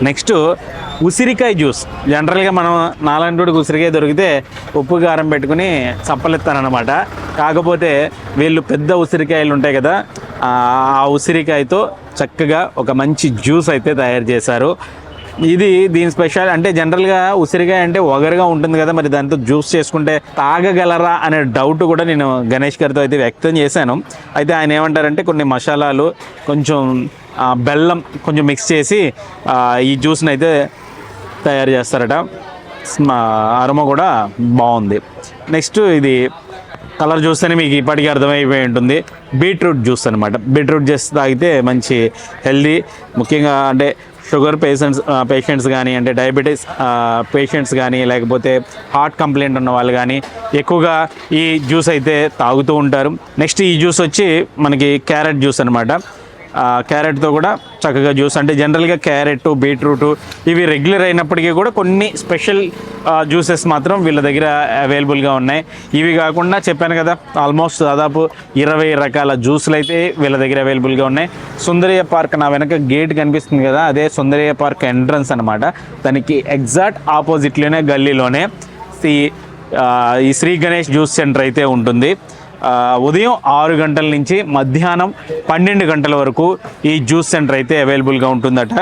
Next ఉసిరికాయ juice. జనరల్గా మనం నాలంటి ఉసిరికాయ దొరికితే ఉప్పు కారం పెట్టుకుని చప్పలిస్తానమాట. కాకపోతే వీళ్ళు పెద్ద ఉసిరికాయలు ఉంటాయి కదా, ఆ ఉసిరికాయతో చక్కగా ఒక మంచి జ్యూస్ అయితే తయారు చేశారు. ఇది దీని స్పెషల్ అంటే జనరల్గా ఉసిరికాయ అంటే ఒగరుగా ఉంటుంది కదా, మరి దాంతో జ్యూస్ చేసుకుంటే తాగగలరా అనే డౌట్ కూడా నేను గణేష్ గారితో అయితే వ్యక్తం చేశాను. అయితే ఆయన ఏమంటారంటే కొన్ని మసాలాలు, కొంచెం బెల్లం కొంచెం మిక్స్ చేసి ఈ జ్యూస్ని అయితే తయారు చేస్తారట. అరోమా కూడా బాగుంది. నెక్స్ట్ ఇది కలర్ చూస్తేనే మీకు ఇప్పటికీ అర్థమైపోయి ఉంటుంది, బీట్రూట్ జ్యూస్ అనమాట. బీట్రూట్ జ్యూస్ తాగితే మంచి హెల్దీ, ముఖ్యంగా అంటే షుగర్ పేషెంట్స్ కానీ, అంటే డయాబెటీస్ పేషెంట్స్ కానీ, లేకపోతే హార్ట్ కంప్లైంట్ ఉన్న వాళ్ళు కానీ ఎక్కువగా ఈ జ్యూస్ అయితే తాగుతూ ఉంటారు. నెక్స్ట్ ఈ జ్యూస్ వచ్చి మనకి క్యారెట్ జ్యూస్ అనమాట. క్యారెట్తో కూడా చక్కగా జ్యూస్, అంటే జనరల్గా క్యారెట్, బీట్రూట్ ఇవి రెగ్యులర్ అయినప్పటికీ కూడా కొన్ని స్పెషల్ జ్యూసెస్ మాత్రం వీళ్ళ దగ్గర అవైలబుల్గా ఉన్నాయి. ఇవి కాకుండా చెప్పాను కదా, ఆల్మోస్ట్ దాదాపు 20 రకాల జ్యూసులు అయితే వీళ్ళ దగ్గర అవైలబుల్గా ఉన్నాయి. సుందరయ్య పార్క్ నా వెనక గేట్ కనిపిస్తుంది కదా, అదే సుందరయ్య పార్క్ ఎంట్రన్స్ అనమాట. దానికి ఎగ్జాక్ట్ ఆపోజిట్లోనే గల్లీలోనే ఈ శ్రీ గణేష్ జ్యూస్ సెంటర్ అయితే ఉంటుంది. ఉదయం 6 గంటల నుంచి మధ్యాహ్నం 12 గంటల వరకు ఈ జ్యూస్ సెంటర్ అయితే అవైలబుల్గా ఉంటుందట.